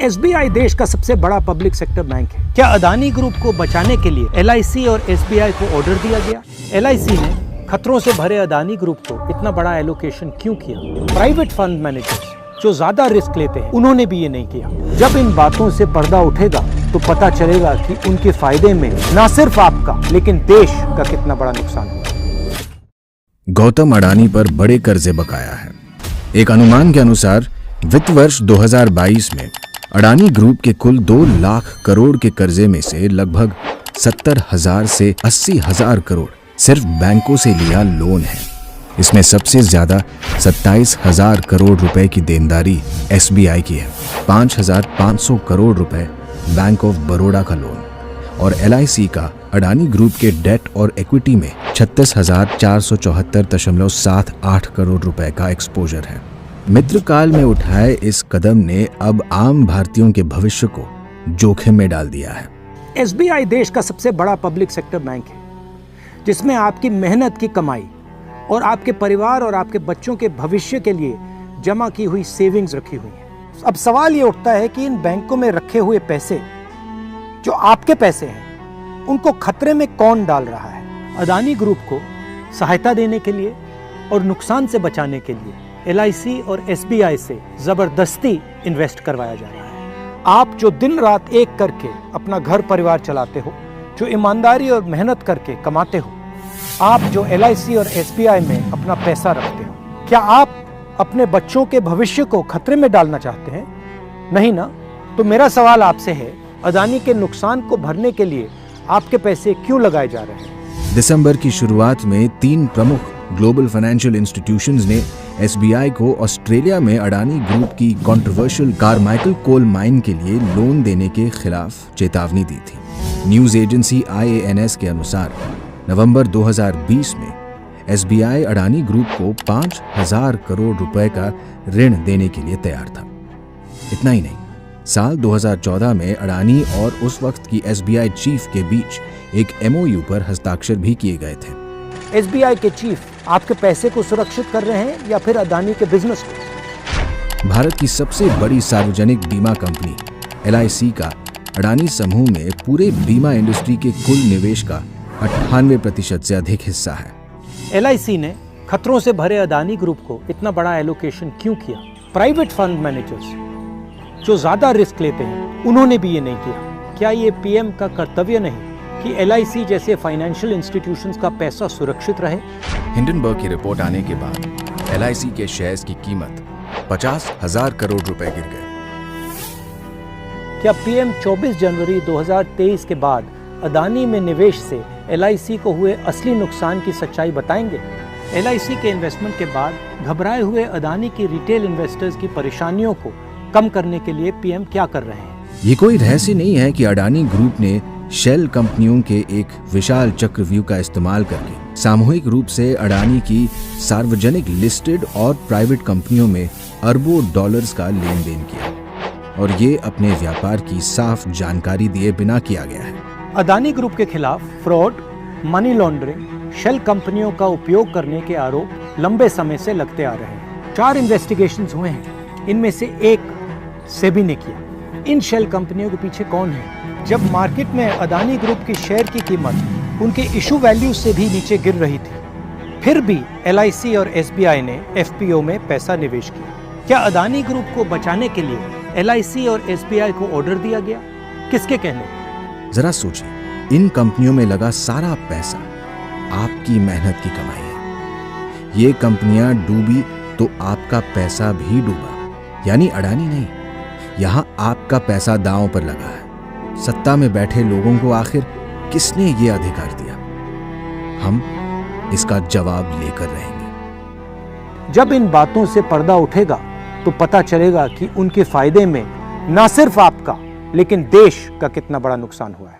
SBI देश का सबसे बड़ा पब्लिक सेक्टर बैंक है। क्या अदानी ग्रुप को बचाने के लिए एलआईसी और एसबीआई को ऑर्डर दिया गया? एलआईसी ने खतरों से भरे अदानी ग्रुप को इतना बड़ा एलोकेशन क्यों किया? प्राइवेट फंड मैनेजर्स जो ज्यादा रिस्क लेते हैं उन्होंने भी ये नहीं किया। जब इन बातों से पर्दा उठेगा तो पता चलेगा कि उनके फायदे में न सिर्फ आपका लेकिन देश का कितना बड़ा नुकसान हुआ। गौतम अडानी पर बड़े कर्जे बकाया है। एक अनुमान के अनुसार वित्त वर्ष 2022 में अडानी ग्रुप के कुल 2 लाख करोड़ के कर्जे में से लगभग 70,000 से 80,000 करोड़ सिर्फ बैंकों से लिया लोन है। इसमें सबसे ज्यादा 27,000 करोड़ रुपए की देनदारी एसबीआई की है, 5,500 करोड़ रुपए बैंक ऑफ बड़ौदा का लोन और एलआईसी का अडानी ग्रुप के डेट और इक्विटी में 36,474.78 करोड़ रुपए का एक्सपोजर है। मित्रकाल में उठाए इस कदम ने अब आम भारतीयों के भविष्य को जोखिम में डाल दिया है। एसबीआई देश का सबसे बड़ा पब्लिक सेक्टर बैंक है जिसमें आपकी मेहनत की कमाई और आपके परिवार और आपके बच्चों के भविष्य के लिए जमा की हुई सेविंग्स रखी हुई है। अब सवाल ये उठता है कि इन बैंकों में रखे हुए पैसे जो आपके पैसे हैं उनको खतरे में कौन डाल रहा है? अदानी ग्रुप को सहायता देने के लिए और नुकसान से बचाने के लिए एलआईसी और एसबीआई से जबरदस्ती इन्वेस्ट करवाया जा रहा है। आप जो दिन रात एक करके अपना घर परिवार चलाते हो, जो ईमानदारी और मेहनत करके कमाते हो, आप जो एलआईसी और एसबीआई में अपना पैसा रखते हो, क्या आप अपने बच्चों के भविष्य को खतरे में डालना चाहते हैं? नहीं ना? तो मेरा सवाल आपसे है, अदानी के नुकसान को भरने के लिए आपके पैसे क्यों लगाए जा रहे हैं? दिसंबर की शुरुआत में 3 प्रमुख ग्लोबल फाइनेंशियल इंस्टीट्यूशंस ने एसबीआई को ऑस्ट्रेलिया में अडानी ग्रुप की कंट्रोवर्शियल कारमाइकल कोल माइन के लिए लोन देने के खिलाफ चेतावनी दी थी। न्यूज एजेंसी IANS के अनुसार नवंबर 2020 में एसबीआई अडानी ग्रुप को 5,000 करोड़ रुपए का ऋण देने के लिए तैयार था। इतना ही नहीं, साल 2014 में अडानी और उस वक्त की एसबीआई चीफ के बीच एक MOU पर हस्ताक्षर भी किए गए थे। एसबीआई के चीफ आपके पैसे को सुरक्षित कर रहे हैं या फिर अदानी के बिजनेस को? भारत की सबसे बड़ी सार्वजनिक बीमा कंपनी एलआईसी का अडानी समूह में पूरे बीमा इंडस्ट्री के कुल निवेश का 98% से अधिक हिस्सा है। एलआईसी ने खतरों से भरे अदानी ग्रुप को इतना बड़ा एलोकेशन क्यों किया? प्राइवेट फंड मैनेजर्स जो ज्यादा रिस्क लेते हैं उन्होंने भी ये नहीं किया। क्या ये पीएम का कर्तव्य नहीं कि एलआईसी जैसे फाइनेंशियल इंस्टीट्यूशंस का पैसा सुरक्षित रहे? हिंडनबर्ग की रिपोर्ट आने के बाद एलआईसी के शेयर्स की कीमत 50,000 करोड़ रुपए गिर गए। क्या पीएम 24 जनवरी 2023 के बाद अदानी में निवेश से एलआईसी को हुए असली नुकसान की सच्चाई बताएंगे? एलआईसी के इन्वेस्टमेंट के बाद घबराए हुए अदानी की रिटेल इन्वेस्टर्स की परेशानियों को कम करने के लिए पीएम क्या कर रहे हैं? ये कोई रहस्य नहीं है कि अडानी ग्रुप ने शेल कंपनियों के एक विशाल चक्रव्यूह का इस्तेमाल करके सामूहिक रूप से अडानी की सार्वजनिक लिस्टेड और प्राइवेट कंपनियों में अरबों डॉलर्स का लेन देन किया और ये अपने व्यापार की साफ जानकारी दिए बिना किया गया है। अदानी ग्रुप के खिलाफ फ्रॉड, मनी लॉन्ड्रिंग, शेल कंपनियों का उपयोग करने के आरोप लंबे समय से लगते आ रहे हैं। 4 इन्वेस्टिगेशंस हुए हैं, इनमें से एक सेबी ने किया। इन शेल कंपनियों के पीछे कौन है? जब मार्केट में अदानी ग्रुप की शेयर की कीमत उनके इशू वैल्यू से भी नीचे गिर रही थी, फिर भी एलआईसी और एसबीआई ने एफपीओ में पैसा निवेश किया। क्या अदानी ग्रुप को बचाने के लिए एलआईसी और एसबीआई को ऑर्डर दिया गया? किसके कहने? जरा सोचिए, इन कंपनियों में लगा सारा पैसा आपकी मेहनत की कमाई है। ये कंपनियां डूबी तो आपका पैसा भी डूबा, यानी अडानी नहीं, यहां आपका पैसा दांव पर लगा है। सत्ता में बैठे लोगों को आखिर किसने ये अधिकार दिया? हम इसका जवाब लेकर रहेंगे। जब इन बातों से पर्दा उठेगा तो पता चलेगा कि उनके फायदे में न सिर्फ आपका लेकिन देश का कितना बड़ा नुकसान हुआ है।